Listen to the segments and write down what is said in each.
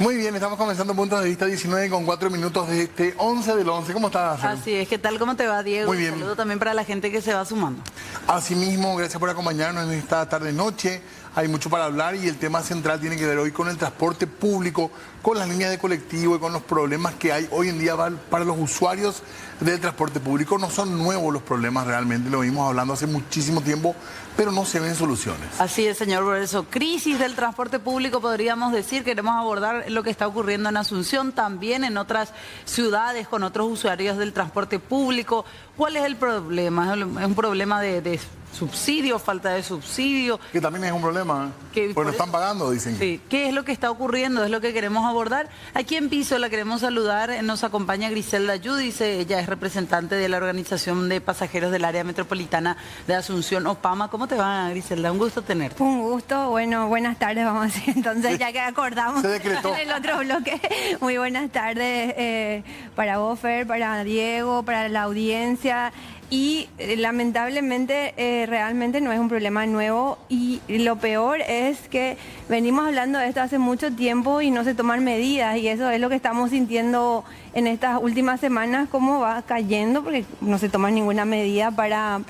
Muy bien, estamos comenzando Puntos de Vista 19 con 4 minutos de este 11 del 11. ¿Cómo estás? Así es, ¿qué tal? ¿Cómo te va, Diego? Muy bien. Un saludo también para la gente que se va sumando. Asimismo, gracias por acompañarnos en esta tarde-noche. Hay mucho para hablar y el tema central tiene que ver hoy con el transporte público, con las líneas de colectivo y con los problemas que hay hoy en día para los usuarios del transporte público. No son nuevos los problemas realmente, lo venimos hablando hace muchísimo tiempo, pero no se ven soluciones. Así es, señor. Por eso, crisis del transporte público, podríamos decir. Queremos abordar lo que está ocurriendo en Asunción, también en otras ciudades con otros usuarios del transporte público. ¿Cuál es el problema? ¿Es un problema de subsidio, falta de subsidio? Que también es un problema, porque no están pagando, dicen. Sí. ¿Qué es lo que está ocurriendo? Es lo que queremos abordar. Aquí en piso la queremos saludar. Nos acompaña Griselda Yudice. Ella es representante de la Organización de Pasajeros del Área Metropolitana de Asunción, OPAMA. ¿Cómo te va, Griselda? Un gusto tenerte. Un gusto. Bueno, buenas tardes, vamos a decir. Entonces, ya que acordamos Se decretó. en el otro bloque. Muy buenas tardes para vos, Fer, para Diego, para la audiencia. Y lamentablemente realmente no es un problema nuevo y lo peor es que venimos hablando de esto hace mucho tiempo y no se toman medidas, y eso es lo que estamos sintiendo en estas últimas semanas, cómo va cayendo porque no se toma ninguna medida para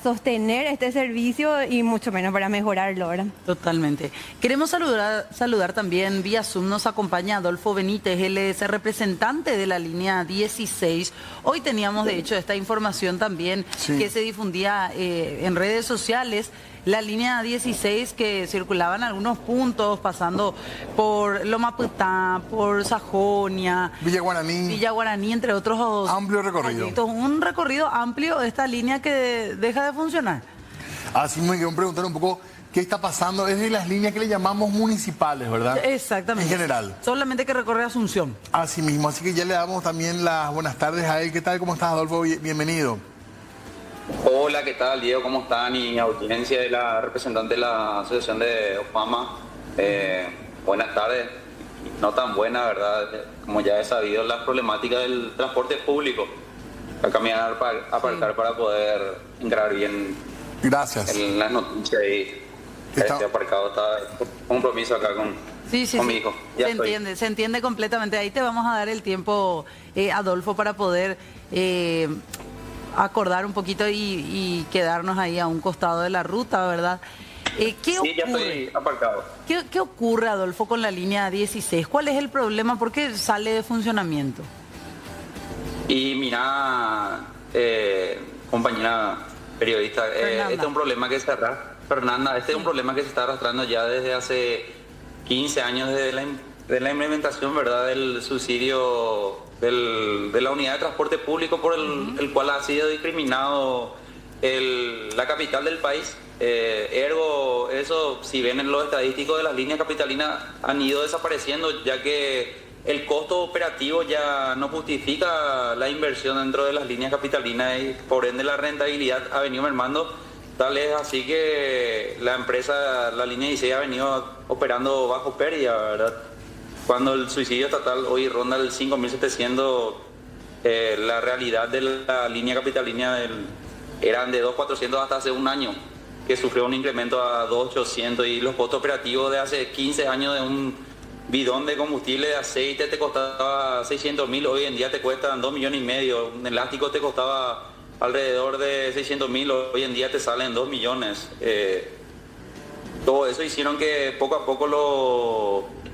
sostener este servicio y mucho menos para mejorarlo, ¿verdad? Totalmente. Queremos saludar también vía Zoom. Nos acompaña Adolfo Benítez, él es el representante de la línea 16. Hoy teníamos de hecho esta información también, sí, que se difundía en redes sociales. La línea 16 que circulaba en algunos puntos, pasando por Loma Putá, por Sajonia, Villa Guaraní, entre otros. Amplio recorrido. Proyectos. Un recorrido amplio, esta línea que deja de funcionar. Así me quiero preguntar un poco qué está pasando. Es de las líneas que le llamamos municipales, ¿verdad? Exactamente. En general. Solamente que recorre Asunción. Así mismo, así que ya le damos también las buenas tardes a él. ¿Qué tal? ¿Cómo estás, Adolfo? Bienvenido. Hola, ¿qué tal, Diego? ¿Cómo están? Y audiencia de la representante de la Asociación de OPAMA. Buenas tardes. No tan buena, ¿verdad? Como ya he sabido, las problemáticas del transporte público. Acá me voy a aparcar para poder entrar bien. Gracias. En las noticias y este aparcado está compromiso acá con mi hijo. Se entiende completamente. Ahí te vamos a dar el tiempo, Adolfo, para poder acordar un poquito y quedarnos ahí a un costado de la ruta, ¿verdad? ¿Qué ocurre? Ya estoy aparcado. ¿Qué ocurre, Adolfo, con la línea 16? ¿Cuál es el problema? ¿Por qué sale de funcionamiento? Y mira, compañera periodista, este es un problema que se arrastra. Fernanda, este es un problema que se está arrastrando ya desde hace 15 años de la implementación, ¿verdad?, del subsidio de la unidad de transporte público por el cual ha sido discriminado la capital del país. Ergo, eso, si ven en los estadísticos de las líneas capitalinas, han ido desapareciendo, ya que el costo operativo ya no justifica la inversión dentro de las líneas capitalinas y por ende la rentabilidad ha venido mermando. Tal es así que la empresa, la línea 16, ha venido operando bajo pérdida, ¿verdad? Cuando el subsidio estatal hoy ronda el 5.700, la realidad de la línea capitalina eran de 2.400 hasta hace un año, que sufrió un incremento a 2.800, y los costos operativos de hace 15 años de un bidón de combustible de aceite te costaba 600.000, hoy en día te cuestan 2,5 millones, un elástico te costaba alrededor de 600.000, hoy en día te salen 2 millones. Todo eso hicieron que poco a poco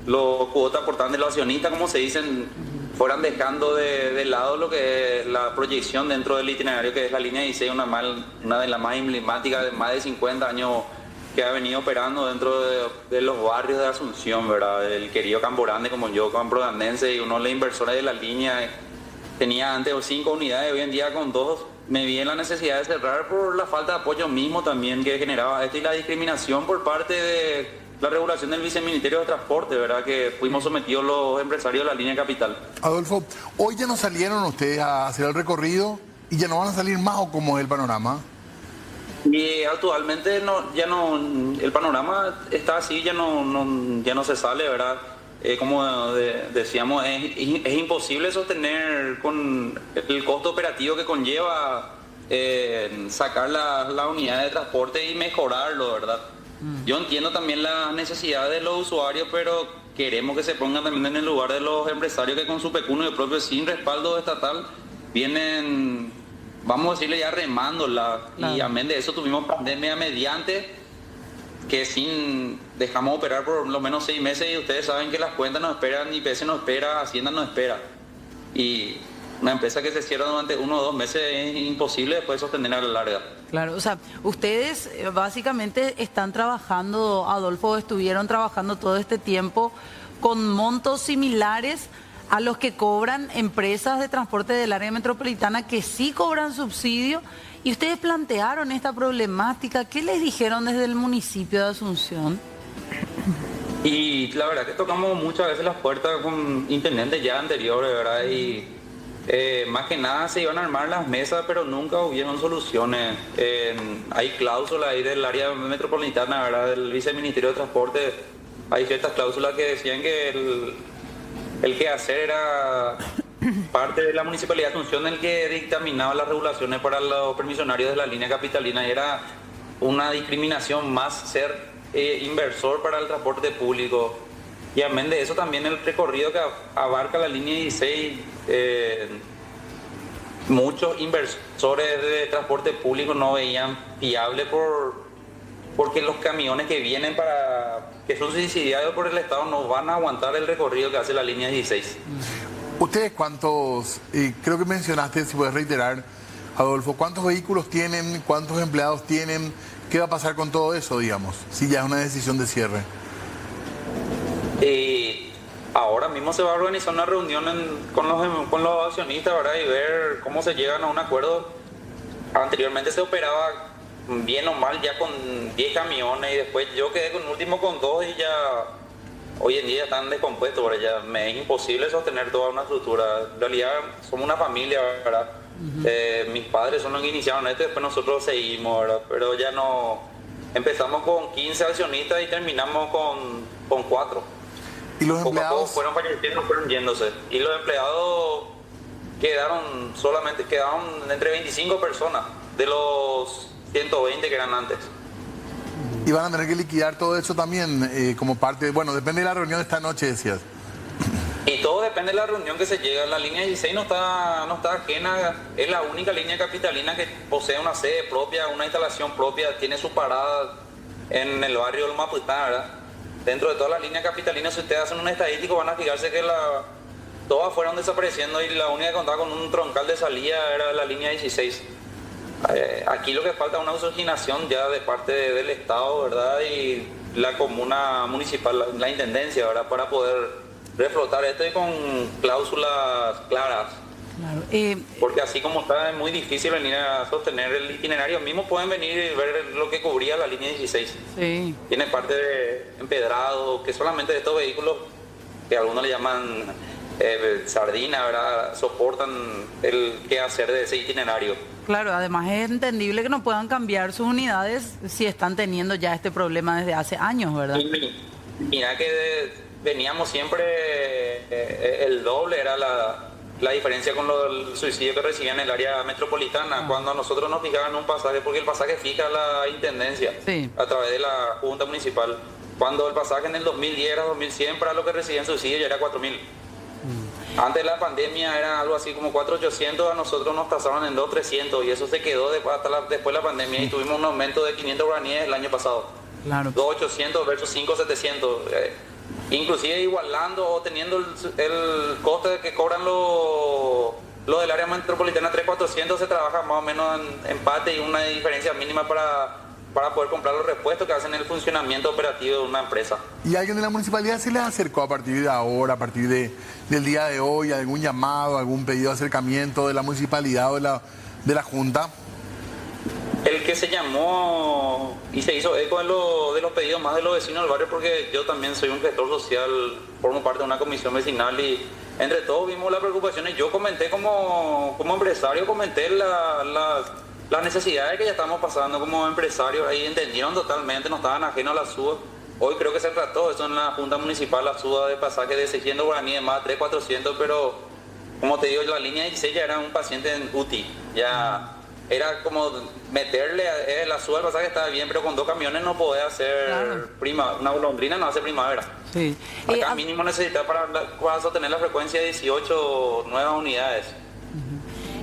los cuotas portantes, los accionistas, como se dicen, fueran dejando de lado lo que es la proyección dentro del itinerario, que es la línea 16, una de las más emblemáticas de más de 50 años que ha venido operando dentro de los barrios de Asunción, ¿verdad? El querido Camporande, como yo, camprodandense, y uno de los inversores de la línea, tenía antes 5 unidades, hoy en día con 2, me vi en la necesidad de cerrar por la falta de apoyo mismo también que generaba esto y la discriminación por parte de la regulación del Viceministerio de Transporte, ¿verdad?, que fuimos sometidos los empresarios de la línea capital. Adolfo, hoy ya no salieron ustedes a hacer el recorrido y ya no van a salir más, ¿o cómo es el panorama? Y actualmente el panorama está así, ya no se sale, ¿verdad? Como decíamos, es imposible sostener con el costo operativo que conlleva sacar la unidad de transporte y mejorarlo, ¿verdad? Yo entiendo también la necesidad de los usuarios, pero queremos que se pongan también en el lugar de los empresarios que con su pecunio propio, sin respaldo estatal, vienen, vamos a decirle, ya remándola. Claro. Y amén de eso tuvimos pandemia mediante, que dejamos operar por lo menos 6 meses, y ustedes saben que las cuentas nos esperan, IPS nos espera, Hacienda nos espera. Y una empresa que se cierra durante 1 o 2 meses es imposible después sostener a la larga. Claro, o sea, ustedes básicamente están trabajando, Adolfo, estuvieron trabajando todo este tiempo con montos similares a los que cobran empresas de transporte del área metropolitana que sí cobran subsidio, y ustedes plantearon esta problemática. ¿Qué les dijeron desde el municipio de Asunción? Y la verdad que tocamos muchas veces las puertas con intendentes ya anteriores, ¿verdad? Y más que nada se iban a armar las mesas, pero nunca hubieron soluciones. Hay cláusulas ahí del área metropolitana, ¿verdad? Del viceministerio de Transporte. Hay ciertas cláusulas que decían que el quehacer era parte de la Municipalidad de Asunción el que dictaminaba las regulaciones para los permisionarios de la línea capitalina, y era una discriminación más ser inversor para el transporte público. Y amén de eso también el recorrido que abarca la línea 16, muchos inversores de transporte público no veían viable porque los camiones que vienen que son subsidiados por el Estado no van a aguantar el recorrido que hace la línea 16. ¿Ustedes cuántos, creo que mencionaste, si puedes reiterar, Adolfo, cuántos vehículos tienen, cuántos empleados tienen, qué va a pasar con todo eso, digamos, si ya es una decisión de cierre? Ahora mismo se va a organizar una reunión con los accionistas, ¿verdad? Y ver cómo se llegan a un acuerdo. Anteriormente se operaba bien o mal ya con 10 camiones, y después yo quedé con último con 2, y ya hoy en día están descompuestos, ¿verdad? Ya me es imposible sostener toda una estructura. En realidad somos una familia, ¿verdad? Mis padres son los que iniciaron esto, y después nosotros seguimos, ¿verdad? Pero ya no, empezamos con 15 accionistas y terminamos con 4. ¿Y los empleados? Poco a poco fueron falleciendo, fueron yéndose. Y los empleados quedaron entre 25 personas de los 120 que eran antes. ¿Y van a tener que liquidar todo eso también como parte? Bueno, depende de la reunión de esta noche, decías. Y todo depende de la reunión que se llega. La línea 16 no está ajena, es la única línea capitalina que posee una sede propia, una instalación propia, tiene su parada en el barrio del Maputá, ¿verdad? Dentro de todas las líneas capitalinas, si ustedes hacen un estadístico, van a fijarse que todas fueron desapareciendo, y la única que contaba con un troncal de salida era la línea 16. Aquí lo que falta es una oxigenación ya de parte del Estado, ¿verdad? Y la comuna municipal, la intendencia, ¿verdad? Para poder reflotar esto y con cláusulas claras. Claro. Porque así como está, es muy difícil venir a sostener el itinerario. Mismo pueden venir y ver lo que cubría la línea 16. Sí. Tiene parte de empedrado, que solamente de estos vehículos, que algunos le llaman sardina, ¿verdad? Soportan el quehacer de ese itinerario. Claro, además es entendible que no puedan cambiar sus unidades si están teniendo ya este problema desde hace años, ¿verdad? Y mira que veníamos siempre, el doble era la diferencia con el suicidio que recibían en el área metropolitana, cuando a nosotros nos fijaban un pasaje, porque el pasaje fija la intendencia, sí, a través de la Junta Municipal. Cuando el pasaje en el 2010 era 2.100, para lo que recibían suicidio ya era 4.000. Antes de la pandemia era algo así como 4.800, a nosotros nos tasaron en 2.300, y eso se quedó después de la pandemia, y tuvimos un aumento de 500 guaraníes el año pasado. Claro. 2.800 versus 5.700. Inclusive igualando o teniendo el coste que cobran los del área metropolitana 3.400, se trabaja más o menos en empate y una diferencia mínima para poder comprar los repuestos que hacen el funcionamiento operativo de una empresa. ¿Y alguien de la municipalidad se les acercó a partir de ahora, a partir del día de hoy, algún llamado, algún pedido de acercamiento de la municipalidad o de la Junta? El que se llamó y se hizo eco de los pedidos más de los vecinos del barrio, porque yo también soy un gestor social, formo parte de una comisión vecinal, y entre todos vimos las preocupaciones. Yo comenté como empresario, comenté las necesidades que ya estamos pasando como empresarios, ahí entendieron totalmente, no estaban ajenos a la suba. Hoy creo que se trató eso en la Junta Municipal, la suba de pasaje de 600 guaraníes más 3.400, pero como te digo, la línea 16 ya era un paciente en UTI, ya era como meterle la suba del pasaje, estaba bien, pero con 2 camiones no podés hacer una golondrina no hace primavera. Sí. Acá mínimo necesitas para sostener la frecuencia de 18 nuevas unidades.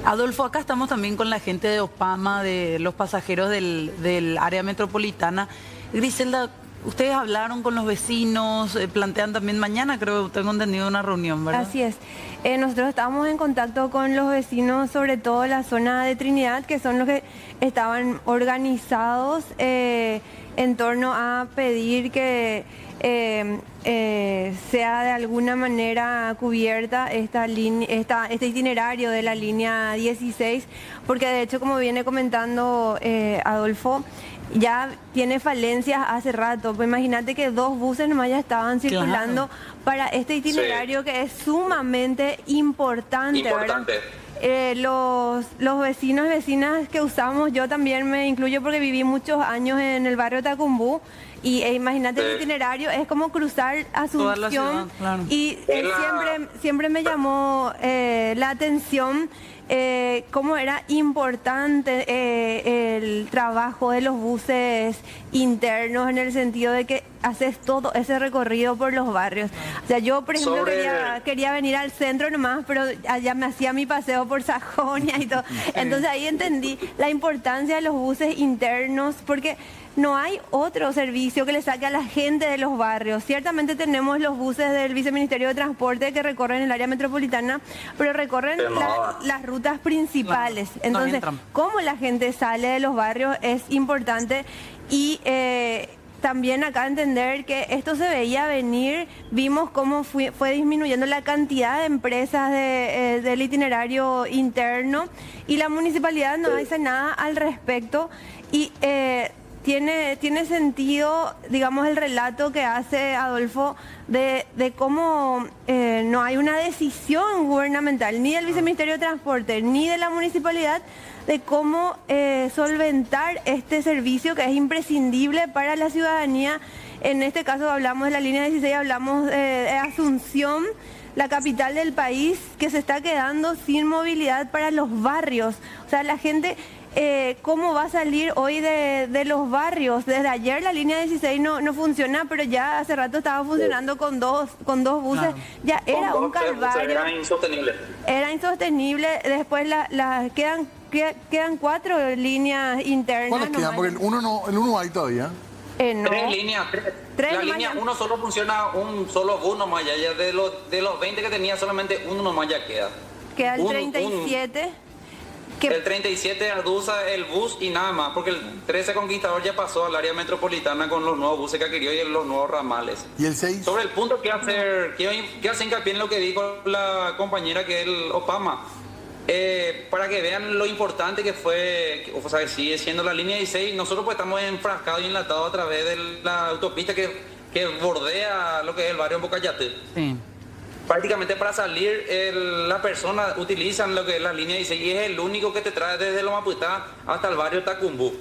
Adolfo, acá estamos también con la gente de OPAMA, de los pasajeros del área metropolitana. Griselda, ustedes hablaron con los vecinos, plantean también mañana, creo que tengo entendido, una reunión, ¿verdad? Así es. Nosotros estamos en contacto con los vecinos, sobre todo la zona de Trinidad, que son los que estaban organizados en torno a pedir que sea de alguna manera cubierta este itinerario de la línea 16, porque de hecho, como viene comentando Adolfo, ya tiene falencias hace rato. Pues imagínate que 2 buses nomás ya estaban circulando para este itinerario que es sumamente importante. ¿Verdad? Los vecinos y vecinas que usamos, yo también me incluyo porque viví muchos años en el barrio Tacumbú, y imagínate el itinerario, es como cruzar Asunción, y siempre me llamó la atención cómo era importante el trabajo de los buses internos, en el sentido de que haces todo ese recorrido por los barrios. O sea, yo, por ejemplo, quería venir al centro nomás, pero allá me hacía mi paseo por Sajonia y todo. Entonces ahí entendí la importancia de los buses internos, porque no hay otro servicio que le saque a la gente de los barrios. Ciertamente tenemos los buses del Viceministerio de Transporte que recorren el área metropolitana, pero recorren las rutas principales. Entonces, cómo la gente sale de los barrios es importante, y también acá entender que esto se veía venir. Vimos cómo fue disminuyendo la cantidad de empresas del itinerario interno, y la municipalidad no dice nada al respecto, y tiene sentido, digamos, el relato que hace Adolfo de cómo no hay una decisión gubernamental, ni del Viceministerio de Transporte, ni de la municipalidad, de cómo solventar este servicio que es imprescindible para la ciudadanía. En este caso hablamos de la línea 16, hablamos de Asunción, la capital del país, que se está quedando sin movilidad para los barrios. O sea, la gente... ¿cómo va a salir hoy de los barrios? Desde ayer la línea 16 no funciona, pero ya hace rato estaba funcionando con dos buses. Ya era un calvario. Era insostenible. Era insostenible. Después quedan 4 líneas internas. ¿Cuáles quedan? Porque el uno hay todavía. No. 3 líneas. La línea 1 solo funciona un solo bus nomás. Ya de los 20 que tenía, solamente uno nomás ya queda. Queda el 37. El 37 Arduza, el bus y nada más, porque el 13 Conquistador ya pasó al área metropolitana con los nuevos buses que adquirió y los nuevos ramales. ¿Y el 6? Sobre el punto que hace hincapié en lo que dijo la compañera, que es el OPAMA, para que vean lo importante que fue, o sea, que sigue siendo la línea 16. Nosotros pues estamos enfrascados y enlatados a través de la autopista que bordea lo que es el barrio Bocayate. Sí. Prácticamente para salir la persona utilizan lo que es la línea 16, y es el único que te trae desde Lomaputá hasta el barrio Tacumbú.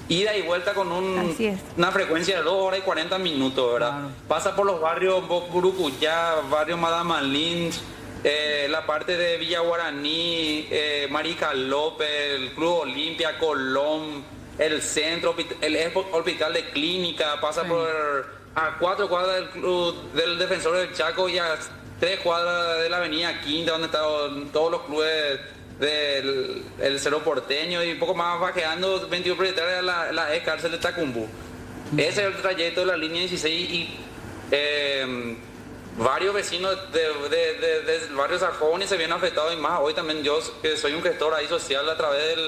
Ida y vuelta con una frecuencia de 2 horas y 40 minutos, ¿verdad? Claro. Pasa por los barrios Burucuyá, barrio Madama Lynch, la parte de Villa Guaraní, Marica López, el Club Olimpia, Colón, el centro, el hospital de Clínica, pasa a 4 cuadras del Club del Defensor del Chaco y a 3 cuadras de la avenida Quinta, donde están todos los clubes del Cerro Porteño, y un poco más bajeando 21 propietarios de la ex cárcel de Tacumbú. Ese es el trayecto de la línea 16, y varios vecinos del barrio Sajonia se vienen afectados, y más hoy también yo, que soy un gestor ahí social, a través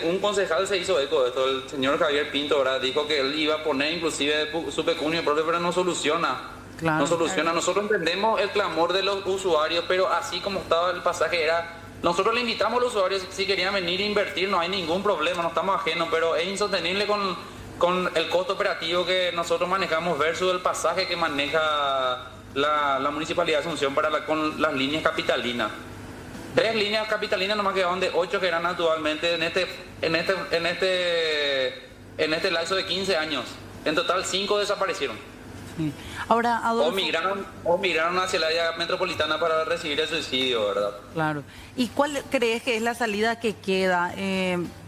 un concejal se hizo eco de esto, el señor Javier Pinto, ¿verdad? Dijo que él iba a poner inclusive su pecunio propio, pero no soluciona. Claro, no soluciona. Claro. Nosotros entendemos el clamor de los usuarios, pero así como estaba el pasaje, nosotros le invitamos a los usuarios, si querían venir a invertir, no hay ningún problema, no estamos ajenos, pero es insostenible con el costo operativo que nosotros manejamos versus el pasaje que maneja la Municipalidad de Asunción con las líneas capitalinas. 3 líneas capitalinas nomás quedaban de 8 que eran actualmente en este lapso de 15 años. En total 5 desaparecieron. Sí. Ahora, Adolfo, O migraron hacia la área metropolitana para recibir el subsidio, ¿verdad? claro. ¿Y cuál crees que es la salida que queda?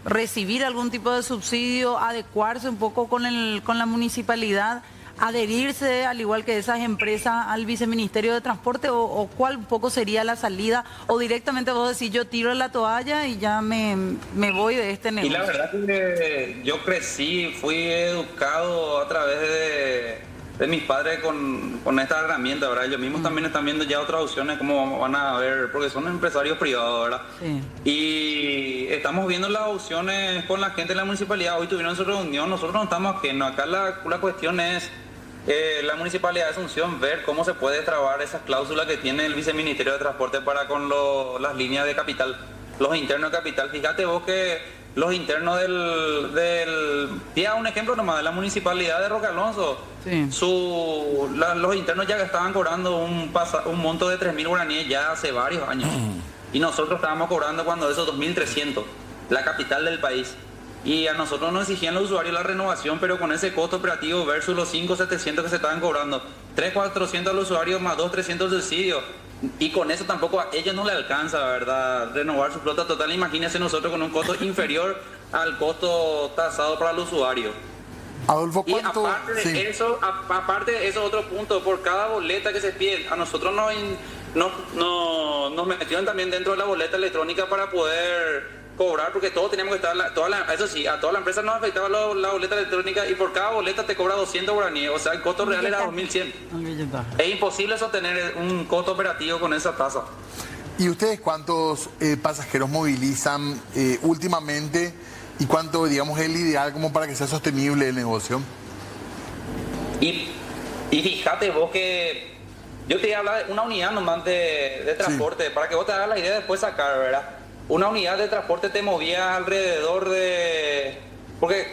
¿Recibir algún tipo de subsidio, adecuarse un poco con la municipalidad, adherirse, al igual que esas empresas, al Viceministerio de Transporte? ¿O cuál un poco sería la salida? ¿O directamente vos decís, yo tiro la toalla y ya me voy de este negocio? Y la verdad que yo crecí, fui educado a través de mis padres con esta herramienta, ¿verdad? Ellos mismos también están viendo ya otras opciones, como van a ver, porque son empresarios privados, ¿verdad? Sí. Y estamos viendo las opciones con la gente de la municipalidad. Hoy tuvieron su reunión, nosotros no estamos ajenos. Acá la cuestión es la municipalidad de Asunción, ver cómo se puede trabar esas cláusulas que tiene el Viceministerio de Transporte para con las líneas de capital, los internos de capital. Fíjate vos que los internos tía, un ejemplo nomás, de la municipalidad de Roque Alonso, Sí. los internos ya estaban cobrando un monto de 3.000 guaraníes ya hace varios años. Y nosotros estábamos cobrando cuando eso 2.300, la capital del país. Y a nosotros nos exigían los usuarios la renovación, pero con ese costo operativo versus los 5.700 que se estaban cobrando, 3.400 a los usuarios más 2.300 subsidios. Y con eso tampoco a ellos no les alcanza, ¿verdad? Renovar su flota total. Imagínense nosotros con un costo inferior al costo tasado para el usuario. Adolfo, Y ¿cuánto? aparte de eso, otro punto, por cada boleta que se pide, a nosotros nos metieron también dentro de la boleta electrónica para poder cobrar, porque todos teníamos que estar, eso sí, a toda la empresa nos afectaba la boleta electrónica y por cada boleta te cobra 200 guaraníes, o sea, el costo real era 2.100. Es imposible sostener un costo operativo con esa tasa. ¿Y ustedes cuántos pasajeros movilizan últimamente y cuánto, digamos, es el ideal como para que sea sostenible el negocio? Y fíjate vos que yo te iba a hablar de una unidad nomás de transporte, sí, para que vos te hagas la idea de después sacar, ¿verdad? Una unidad de transporte te movía alrededor de... Porque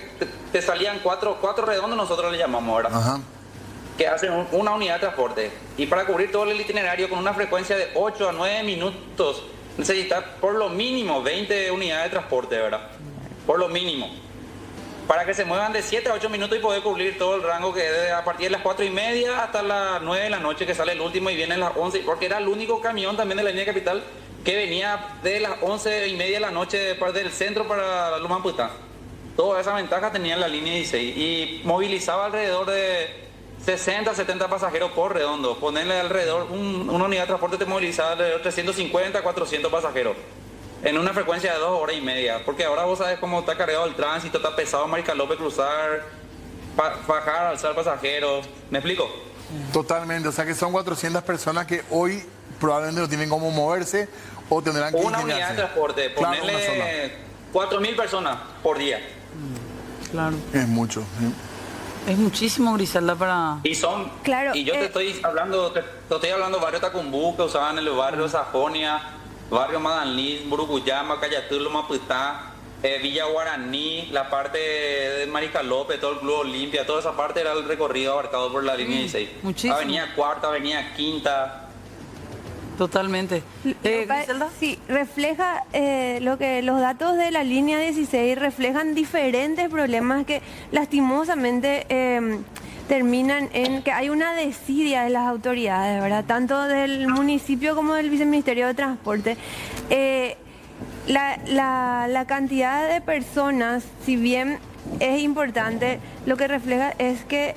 te salían cuatro redondos, nosotros le llamamos, ¿verdad? Ajá. Que hacen una unidad de transporte. Y para cubrir todo el itinerario con una frecuencia de 8 a 9 minutos, necesitas por lo mínimo 20 unidades de transporte, ¿verdad? Por lo mínimo. Para que se muevan de 7 a 8 minutos y poder cubrir todo el rango que es a partir de las 4:30 hasta las 9 de la noche, que sale el último y viene a las 11, porque era el único camión también de la línea capital que venía de las 11:30 de la noche del centro para Lumamputá. Toda esa ventaja tenía la línea 16 y movilizaba alrededor de 60, 70 pasajeros por redondo. Ponerle alrededor, una unidad de transporte te movilizaba alrededor de 350, 400 pasajeros. En una frecuencia de 2 horas y media. Porque ahora vos sabes cómo está cargado el tránsito, está pesado Maricalope cruzar, bajar, alzar pasajeros. ¿Me explico? Totalmente. O sea que son 400 personas que hoy probablemente no tienen cómo moverse o tendrán que una ingeniarse. unidad de transporte, Claro, ponerle 4.000 personas por día. Claro. Es mucho. ¿Sí? Es muchísimo, Griselda, para... Y son, Claro, y yo te estoy hablando barrio Tacumbú, que usaban en el barrio Sajonia, barrio Madanlís, Buruguyama, Cayatulo, Maputá, Villa Guaraní, la parte de Maricalope, todo el Club Olimpia, toda esa parte era el recorrido abarcado por la línea 16. Muchísimo. Avenida Cuarta, Avenida Quinta. Totalmente. Griselda. Sí, refleja lo que los datos de la línea 16 reflejan diferentes problemas que lastimosamente terminan en que hay una desidia de las autoridades, ¿verdad? Tanto del municipio como del Viceministerio de Transporte. La cantidad de personas, si bien es importante, lo que refleja es que,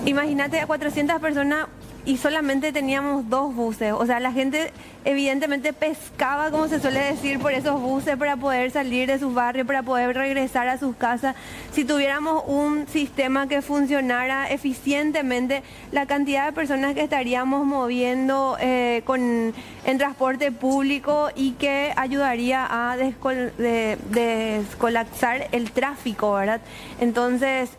imagínate a 400 personas y solamente teníamos 2 buses. O sea, la gente evidentemente pescaba, como se suele decir, por esos buses para poder salir de sus barrios, para poder regresar a sus casas. Si tuviéramos un sistema que funcionara eficientemente, la cantidad de personas que estaríamos moviendo en transporte público y que ayudaría a descolapsar el tráfico, ¿verdad? Entonces,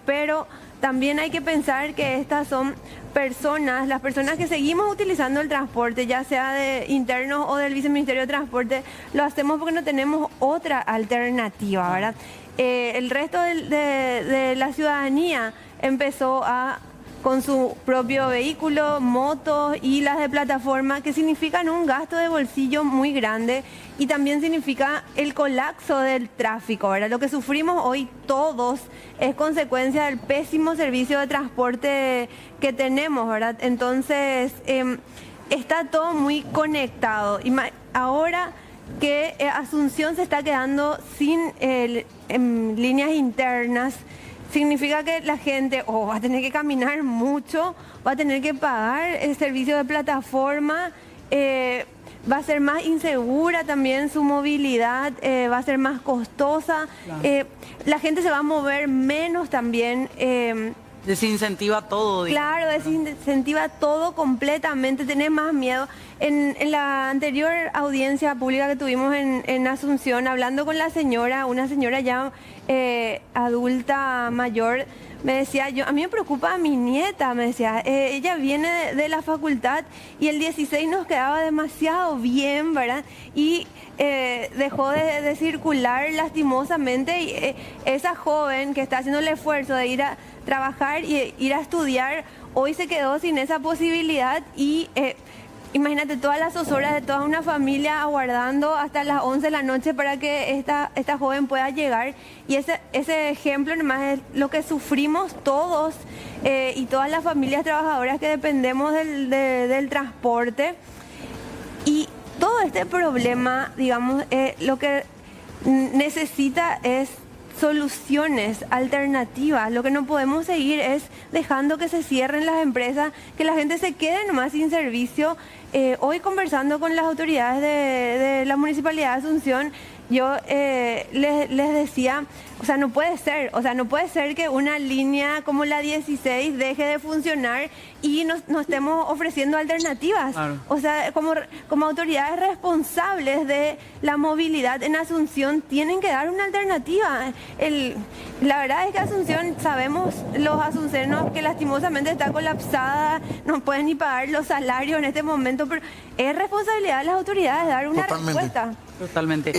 pero también hay que pensar que estas son personas, las personas que seguimos utilizando el transporte, ya sea de internos o del Viceministerio de Transporte, lo hacemos porque no tenemos otra alternativa, ¿verdad? El resto de la ciudadanía empezó a con su propio vehículo, motos y las de plataforma, que significan un gasto de bolsillo muy grande y también significa el colapso del tráfico, ¿verdad? Lo que sufrimos hoy todos es consecuencia del pésimo servicio de transporte que tenemos, ¿verdad? Entonces, está todo muy conectado. Ahora que Asunción se está quedando sin líneas internas, significa que la gente va a tener que caminar mucho, va a tener que pagar el servicio de plataforma, va a ser más insegura también su movilidad, va a ser más costosa, claro. La gente se va a mover menos también. Desincentiva todo. Claro, desincentiva todo completamente, tenés más miedo. En la anterior audiencia pública que tuvimos en Asunción, hablando con la señora, una señora ya adulta mayor, me decía, a mí me preocupa a mi nieta, me decía, ella viene de la facultad y el 16 nos quedaba demasiado bien, ¿verdad? Y dejó de circular lastimosamente y esa joven que está haciendo el esfuerzo de ir a trabajar y ir a estudiar, hoy se quedó sin esa posibilidad y imagínate todas las horas de toda una familia aguardando hasta las 11 de la noche para que esta joven pueda llegar. Y ese ejemplo nomás es lo que sufrimos todos y todas las familias trabajadoras que dependemos del transporte. Y todo este problema, digamos, lo que necesita es soluciones alternativas. Lo que no podemos seguir es dejando que se cierren las empresas, que la gente se quede nomás sin servicio. Hoy conversando con las autoridades de la Municipalidad de Asunción, yo les decía, no puede ser que una línea como la 16 deje de funcionar y nos estemos ofreciendo alternativas. Claro. Como autoridades responsables de la movilidad en Asunción tienen que dar una alternativa. La verdad es que Asunción, sabemos los asuncenos que lastimosamente está colapsada, no pueden ni pagar los salarios en este momento, pero es responsabilidad de las autoridades dar una respuesta. Totalmente.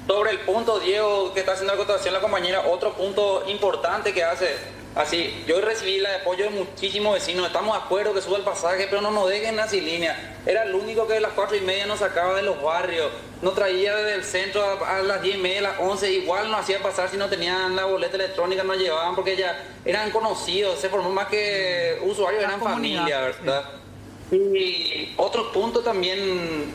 Sobre el punto, Diego, que está haciendo la acotación la compañera, otro punto importante que hace, así, yo recibí el apoyo de muchísimos vecinos, estamos de acuerdo que suba el pasaje, pero no nos dejen así línea. Era el único que a las 4:30 nos sacaba de los barrios, nos traía desde el centro a las 10:30, a las 11, igual nos hacía pasar si no tenían la boleta electrónica, nos llevaban porque ya eran conocidos, se formó más que usuarios, eran familia, ¿verdad? Sí. Y otro punto también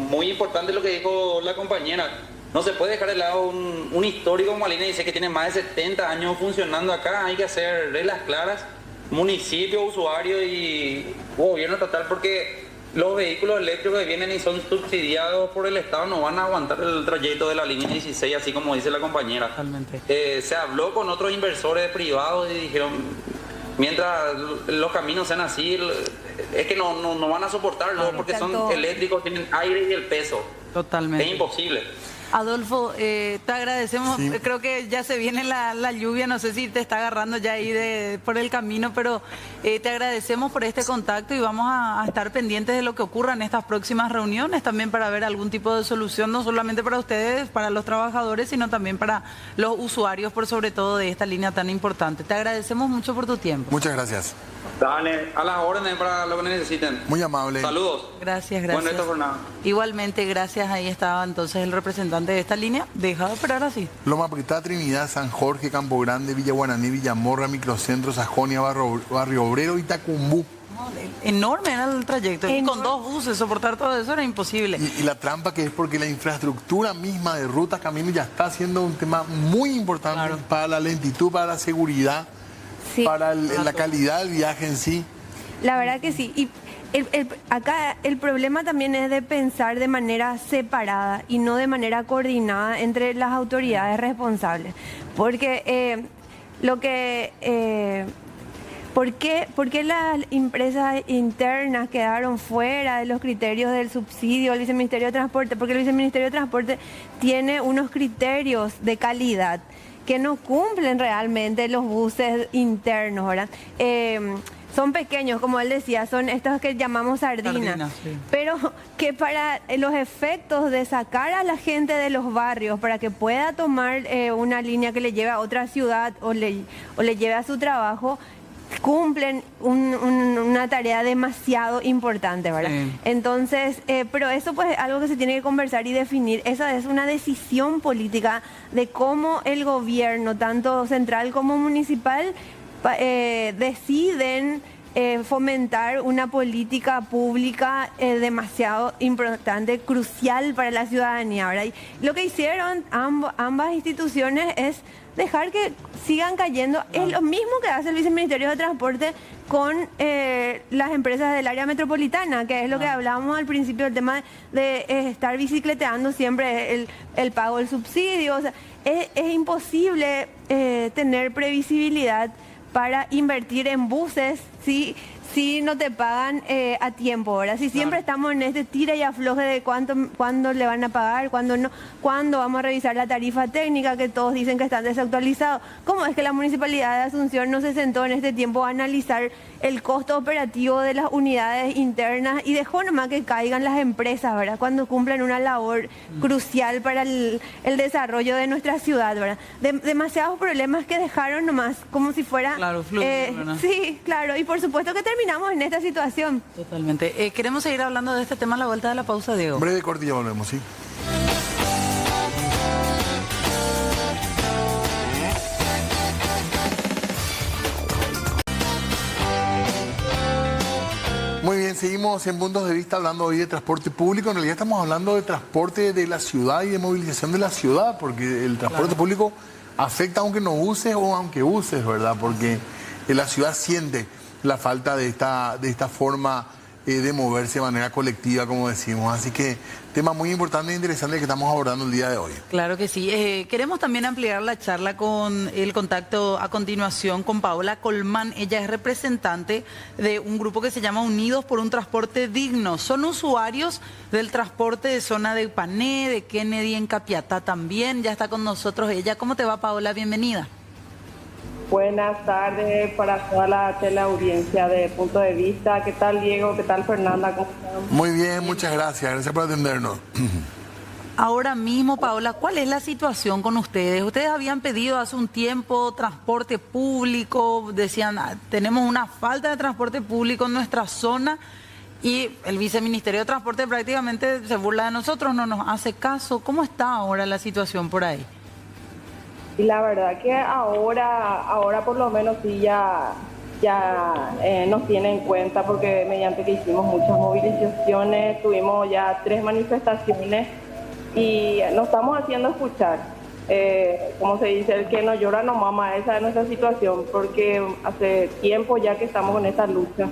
muy importante lo que dijo la compañera, no se puede dejar de lado un histórico como Alina, dice que tiene más de 70 años funcionando acá, hay que hacer reglas claras, municipio, usuario y gobierno estatal, porque los vehículos eléctricos que vienen y son subsidiados por el Estado no van a aguantar el trayecto de la línea 16, así como dice la compañera. Totalmente. Se habló con otros inversores privados y dijeron, mientras los caminos sean así, es que no van a soportarlo, claro, porque son eléctricos, tienen aire y el peso. Totalmente. Es imposible. Adolfo, te agradecemos, sí. Creo que ya se viene la lluvia, no sé si te está agarrando ya ahí por el camino, pero te agradecemos por este contacto y vamos a estar pendientes de lo que ocurra en estas próximas reuniones, también para ver algún tipo de solución, no solamente para ustedes, para los trabajadores, sino también para los usuarios, por sobre todo de esta línea tan importante. Te agradecemos mucho por tu tiempo. Muchas gracias. Dale, a las órdenes para lo que necesiten. Muy amable. Saludos. Gracias. Buen resto de jornada. Igualmente, gracias. Ahí estaba entonces el representante de esta línea. Deja de operar así. Loma Prieta, Trinidad, San Jorge, Campo Grande, Villa Guaraní, Villamorra, Microcentro, Sajonia, Barrio Obrero y Tacumbú. Enorme era el trayecto. Y con 2 buses, soportar todo eso era imposible. Y la trampa que es porque la infraestructura misma de rutas, caminos ya está siendo un tema muy importante, claro, para la lentitud, para la seguridad. Sí, para la calidad del viaje en sí. La verdad que sí. Y acá el problema también es de pensar de manera separada y no de manera coordinada entre las autoridades responsables. Porque ¿por qué las empresas internas quedaron fuera de los criterios del subsidio del Viceministerio de Transporte? Porque el Viceministerio de Transporte tiene unos criterios de calidad que no cumplen realmente los buses internos, ¿verdad? son pequeños, como él decía, son estos que llamamos sardinas, Sí. pero que para los efectos de sacar a la gente de los barrios, para que pueda tomar una línea que le lleve a otra ciudad o le lleve a su trabajo, cumplen una tarea demasiado importante, ¿verdad? Sí. Entonces, pero eso pues es algo que se tiene que conversar y definir. Esa es una decisión política de cómo el gobierno, tanto central como municipal, deciden fomentar una política pública demasiado importante, crucial para la ciudadanía, ¿verdad? Y lo que hicieron ambas instituciones es dejar que sigan cayendo. Es lo mismo que hace el Viceministerio de Transporte con las empresas del área metropolitana, que es lo que hablábamos al principio, el tema de estar bicicleteando siempre, el pago del subsidio. O sea, es imposible tener previsibilidad para invertir en buses si no te pagan a tiempo, ¿verdad? Si siempre estamos en este tira y afloje de cuándo le van a pagar, cuándo no, cuándo vamos a revisar la tarifa técnica, que todos dicen que están desactualizados. ¿Cómo es que la Municipalidad de Asunción no se sentó en este tiempo a analizar el costo operativo de las unidades internas y dejó nomás que caigan las empresas, ¿verdad? Cuando cumplen una labor crucial para el desarrollo de nuestra ciudad, ¿verdad? Demasiados problemas que dejaron nomás como si fuera... Claro, fluir, ¿verdad? Sí, claro, y por supuesto que terminamos en esta situación. Totalmente. Queremos seguir hablando de este tema a la vuelta de la pausa, Diego. Breve corte y ya volvemos, ¿sí? Muy bien, seguimos en Puntos de Vista hablando hoy de transporte público. En realidad estamos hablando de transporte de la ciudad y de movilización de la ciudad, porque el transporte público afecta aunque no uses o aunque uses, ¿verdad? Porque la ciudad siente la falta de esta forma de moverse de manera colectiva, como decimos. Así que tema muy importante e interesante que estamos abordando el día de hoy. Claro que sí. Queremos también ampliar la charla con el contacto a continuación con Paola Colmán. Ella es representante de un grupo que se llama Unidos por un Transporte Digno. Son usuarios del transporte de zona de Pané, de Kennedy en Capiatá también. Ya está con nosotros ella. ¿Cómo te va, Paola? Bienvenida. Buenas tardes para toda la teleaudiencia de Punto de Vista. ¿Qué tal, Diego? ¿Qué tal, Fernanda? ¿Cómo están? Muy bien, muchas gracias. Gracias por atendernos. Ahora mismo, Paola, ¿cuál es la situación con ustedes? Ustedes habían pedido hace un tiempo transporte público, decían, tenemos una falta de transporte público en nuestra zona y el Viceministerio de Transporte prácticamente se burla de nosotros, no nos hace caso. ¿Cómo está ahora la situación por ahí? Y la verdad que ahora por lo menos sí ya nos tiene en cuenta, porque mediante que hicimos muchas movilizaciones, tuvimos ya 3 manifestaciones y nos estamos haciendo escuchar. Como se dice, el que no llora no mama, esa es nuestra situación, porque hace tiempo ya que estamos con esta lucha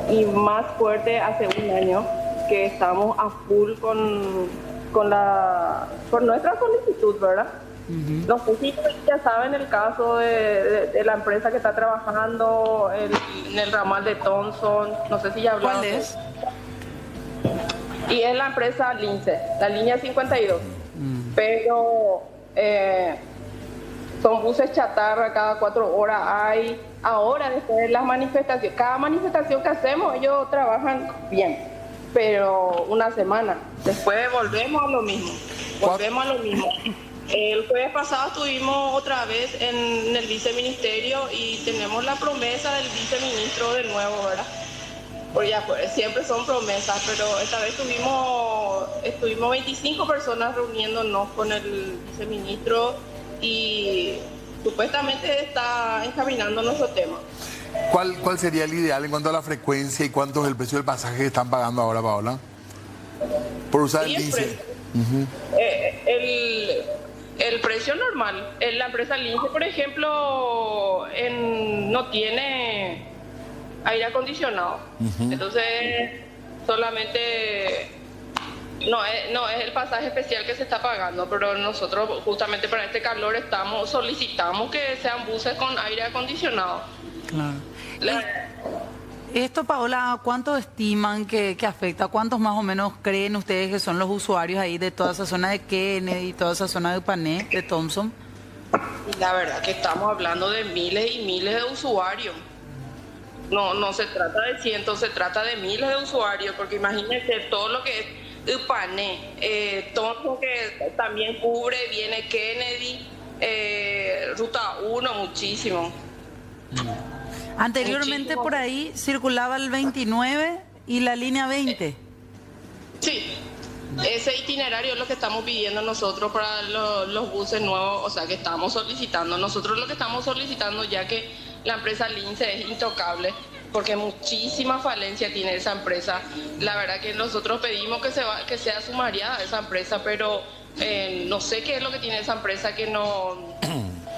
y más fuerte hace un año que estamos a full con nuestra solicitud, ¿verdad? No sé si ya saben el caso de la empresa que está trabajando en el ramal de Thompson, no sé si ya hablaron. ¿Cuál es? Y es la empresa Lince, la línea 52. Pero son buses chatarra, cada 4 horas hay. Ahora, después de las manifestaciones, cada manifestación que hacemos, ellos trabajan bien, pero una semana. Después volvemos a lo mismo. El jueves pasado estuvimos otra vez en el viceministerio y tenemos la promesa del viceministro de nuevo, ¿verdad? Porque ya siempre son promesas, pero esta vez estuvimos 25 personas reuniéndonos con el viceministro y supuestamente está encaminando nuestro tema. ¿Cuál sería el ideal en cuanto a la frecuencia y cuánto es el precio del pasaje que están pagando ahora, Paola? Por usar el Lince. El precio normal. La empresa Lince, por ejemplo, no tiene aire acondicionado. Entonces, solamente no es el pasaje especial que se está pagando, pero nosotros justamente para este calor solicitamos que sean buses con aire acondicionado. Claro. Esto, Paola, ¿cuánto estiman que afecta? ¿Cuántos más o menos creen ustedes que son los usuarios ahí de toda esa zona de Kennedy y toda esa zona de Pané, de Thompson? La verdad que estamos hablando de miles y miles de usuarios. No se trata de cientos, se trata de miles de usuarios, porque imagínense todo lo que es Upané, todo lo que también cubre, viene Kennedy, Ruta 1, muchísimo. Anteriormente Muchísimo. por ahí circulaba el 29 y la línea 20. Sí, ese itinerario es lo que estamos pidiendo nosotros para los buses nuevos, o sea, que estamos solicitando. Nosotros lo que estamos solicitando, ya que la empresa Lince es intocable, porque muchísima falencia tiene esa empresa. La verdad que nosotros pedimos que sea sumariada esa empresa, pero no sé qué es lo que tiene esa empresa que no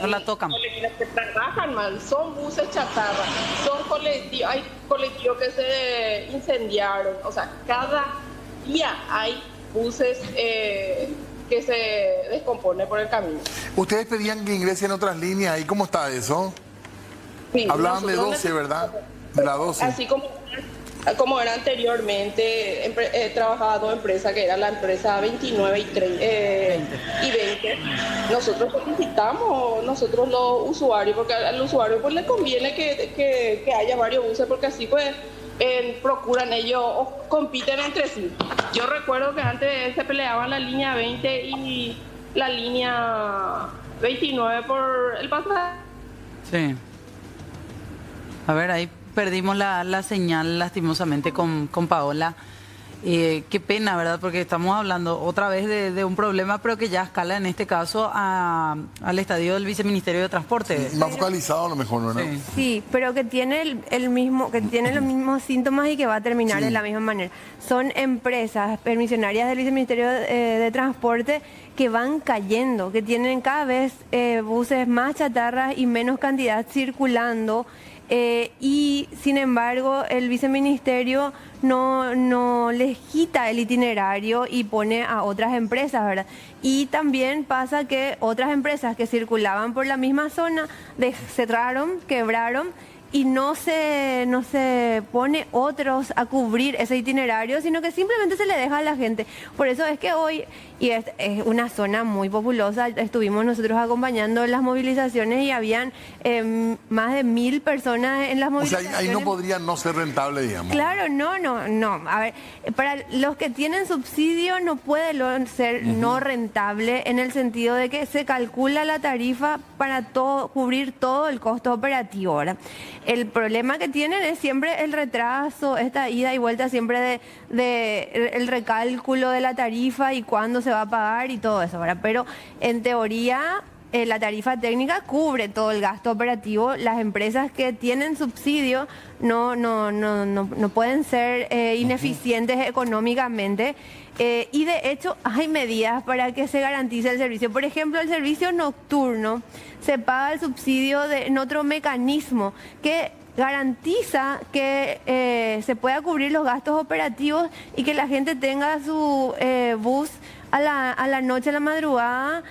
la tocan. Que trabajan mal, son buses chatarra, son colectivos, hay colectivos que se incendiaron, o sea, cada día hay buses que se descomponen por el camino. Ustedes pedían que ingresen otras líneas, ¿y cómo está eso? Sí, Hablaban de 12, ¿verdad? De la 12. Así como era anteriormente, trabajaba dos empresas, que era la empresa 29 y 20. Nosotros solicitamos, nosotros los usuarios, porque al usuario pues le conviene que haya varios buses, porque así pues procuran ellos o compiten entre sí. Yo recuerdo que antes se peleaban la línea 20 y la línea 29 por el pasaje. Sí. A ver, ahí perdimos la señal lastimosamente con Paola. Qué pena, ¿verdad? Porque estamos hablando otra vez de un problema, pero que ya escala en este caso al estadio del Viceministerio de Transporte. Más focalizado a lo mejor, ¿no? Sí. Sí, pero que tiene el mismo, que tiene los mismos síntomas y que va a terminar de la misma manera. Son empresas permisionarias del Viceministerio de Transporte que van cayendo, que tienen cada vez buses más chatarras y menos cantidad circulando. Y sin embargo el viceministerio no les quita el itinerario y pone a otras empresas, ¿verdad? Y también pasa que otras empresas que circulaban por la misma zona cerraron, quebraron, y no se pone otros a cubrir ese itinerario, sino que simplemente se le deja a la gente. Por eso es que hoy, y es una zona muy populosa, estuvimos nosotros acompañando las movilizaciones y habían más de 1000 personas en las O movilizaciones. sea, ahí no podría no ser rentable, digamos. Claro, no. A ver, para los que tienen subsidio no puede ser no rentable, en el sentido de que se calcula la tarifa para cubrir todo el costo operativo, ¿verdad? El problema que tienen es siempre el retraso, esta ida y vuelta siempre de el recálculo de la tarifa y cuándo se va a pagar y todo eso, ¿verdad? Pero en teoría la tarifa técnica cubre todo el gasto operativo. Las empresas que tienen subsidio no pueden ser ineficientes económicamente. Y de hecho hay medidas para que se garantice el servicio. Por ejemplo, el servicio nocturno se paga el subsidio en otro mecanismo que garantiza que se pueda cubrir los gastos operativos y que la gente tenga su bus a la noche, a la madrugada,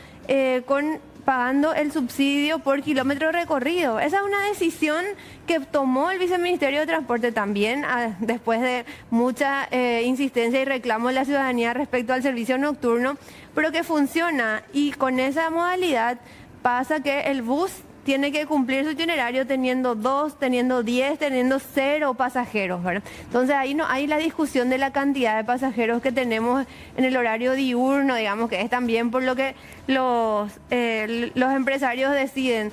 pagando el subsidio por kilómetro recorrido. Esa es una decisión que tomó el Viceministerio de Transporte también, después de mucha insistencia y reclamo de la ciudadanía respecto al servicio nocturno, pero que funciona, y con esa modalidad pasa que el bus tiene que cumplir su itinerario teniendo 2, teniendo 10, teniendo 0 pasajeros, ¿verdad? Entonces ahí no hay la discusión de la cantidad de pasajeros que tenemos en el horario diurno, digamos, que es también por lo que los empresarios deciden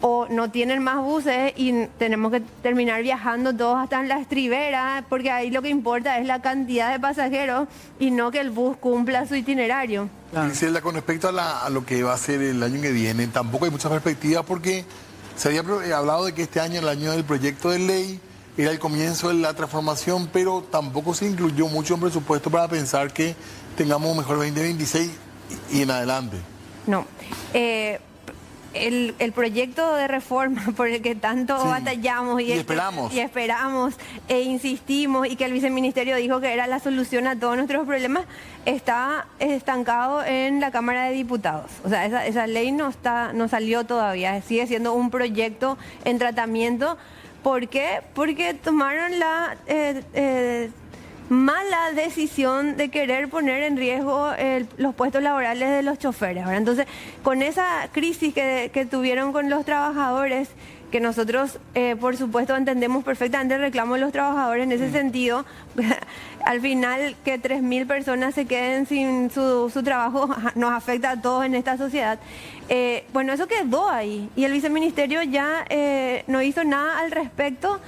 o no tienen más buses y tenemos que terminar viajando todos hasta en la estribera, porque ahí lo que importa es la cantidad de pasajeros y no que el bus cumpla su itinerario. Gisela, con respecto a lo que va a ser el año que viene, tampoco hay mucha perspectiva, porque se había hablado de que este año, el año del proyecto de ley, era el comienzo de la transformación, pero tampoco se incluyó mucho en presupuesto para pensar que tengamos un mejor 2026 y en adelante. No. El proyecto de reforma por el que tanto batallamos y esperamos e insistimos, y que el viceministerio dijo que era la solución a todos nuestros problemas, está estancado en la Cámara de Diputados. O sea, esa ley no salió todavía, sigue siendo un proyecto en tratamiento. ¿Por qué? Porque tomaron la mala decisión de querer poner en riesgo los puestos laborales de los choferes, ¿verdad? Entonces, con esa crisis que tuvieron con los trabajadores, que nosotros, por supuesto, entendemos perfectamente el reclamo de los trabajadores en ese sentido. Al final, que 3.000 personas se queden sin su trabajo nos afecta a todos en esta sociedad. Bueno, eso quedó ahí y el viceministerio ya no hizo nada al respecto.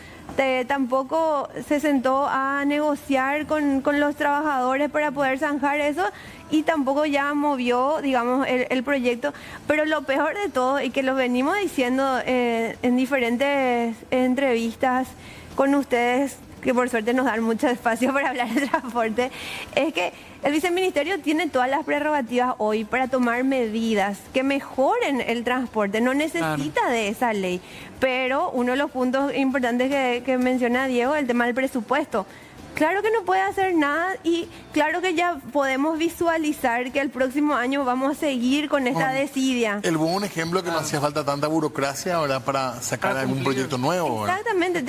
Tampoco se sentó a negociar con los trabajadores para poder zanjar eso y tampoco ya movió, digamos, el proyecto. Pero lo peor de todo, y que lo venimos diciendo en diferentes entrevistas con ustedes, que por suerte nos dan mucho espacio para hablar de transporte, es que el viceministerio tiene todas las prerrogativas hoy para tomar medidas que mejoren el transporte, no necesita de esa ley. Pero uno de los puntos importantes que menciona Diego, el tema del presupuesto. Claro que no puede hacer nada y claro que ya podemos visualizar que el próximo año vamos a seguir con esta desidia. El buen ejemplo que no hacía falta tanta burocracia ahora para sacar algún proyecto nuevo. Exactamente,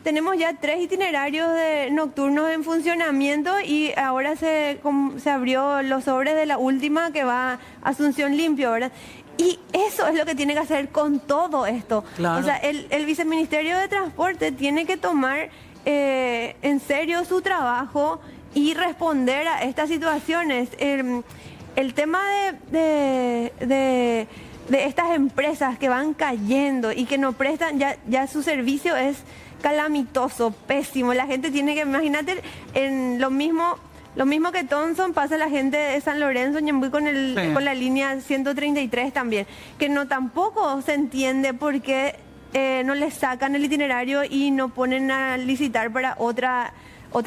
tenemos ya 3 itinerarios nocturnos en funcionamiento y ahora se abrió los sobres de la última que va a Asunción Limpio, ¿verdad? Y eso es lo que tiene que hacer con todo esto. Claro. O sea, el viceministerio de Transporte tiene que tomar en serio su trabajo y responder a estas situaciones. El tema de estas empresas que van cayendo y que no prestan, ya su servicio es calamitoso, pésimo. La gente tiene que, imagínate, en lo mismo que Thompson pasa la gente de San Lorenzo, Ñembuy con la línea 133 también, que no tampoco se entiende por qué no les sacan el itinerario y no ponen a licitar para otra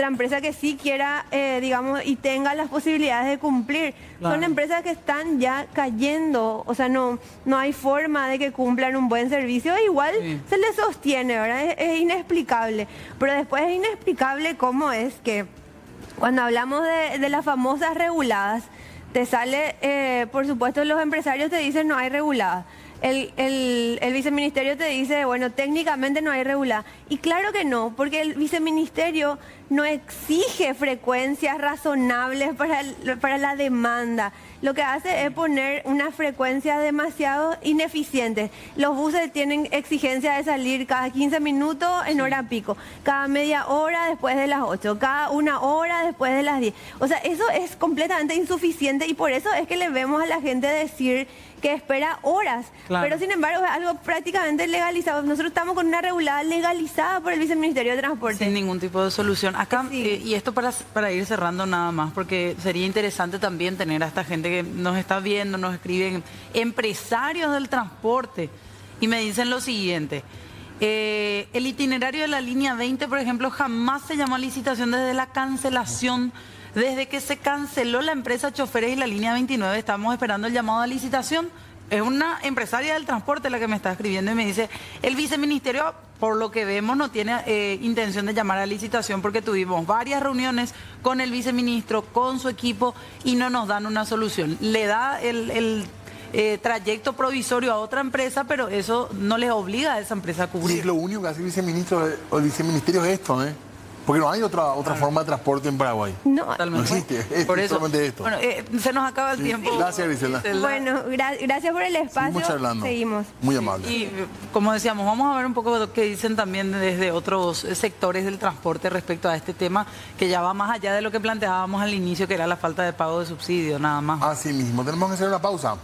empresa que sí quiera, digamos, y tenga las posibilidades de cumplir. Claro. Son empresas que están ya cayendo, o sea, no hay forma de que cumplan un buen servicio. Igual se les sostiene, ¿verdad? Es inexplicable. Pero después es inexplicable cómo es que cuando hablamos de las famosas reguladas, te sale, por supuesto, los empresarios te dicen no hay reguladas. El viceministerio te dice, bueno, técnicamente no hay regulada. Y claro que no, porque el viceministerio no exige frecuencias razonables para la demanda. Lo que hace es poner una frecuencia demasiado ineficiente. Los buses tienen exigencia de salir cada 15 minutos en hora pico, cada media hora después de las 8, cada 1 hora después de las 10. O sea, eso es completamente insuficiente y por eso es que le vemos a la gente decir que espera horas. Claro. Pero sin embargo es algo prácticamente legalizado. Nosotros estamos con una regulada legalizada por el viceministerio de Transporte. Sin ningún tipo de solución. Acá, y esto para ir cerrando nada más, porque sería interesante también tener a esta gente que nos está viendo, nos escriben, empresarios del transporte, y me dicen lo siguiente. El itinerario de la línea 20, por ejemplo, jamás se llamó a licitación desde la cancelación. Desde que se canceló la empresa Choferes y la línea 29, estamos esperando el llamado a licitación. Es una empresaria del transporte la que me está escribiendo y me dice, el viceministerio, por lo que vemos, no tiene intención de llamar a licitación porque tuvimos varias reuniones con el viceministro, con su equipo y no nos dan una solución. Le da el trayecto provisorio a otra empresa, pero eso no les obliga a esa empresa a cubrir. Sí, lo único que hace el viceministerio es esto, porque no hay otra forma de transporte en Paraguay. No existe. Es por eso, solamente esto. bueno, se nos acaba el tiempo. Gracias, Griselda. Bueno, gracias por el espacio. Seguimos charlando. Seguimos. Muy amable. Y como decíamos, vamos a ver un poco lo que dicen también desde otros sectores del transporte respecto a este tema, que ya va más allá de lo que planteábamos al inicio, que era la falta de pago de subsidio, nada más. Así mismo. Tenemos que hacer una pausa.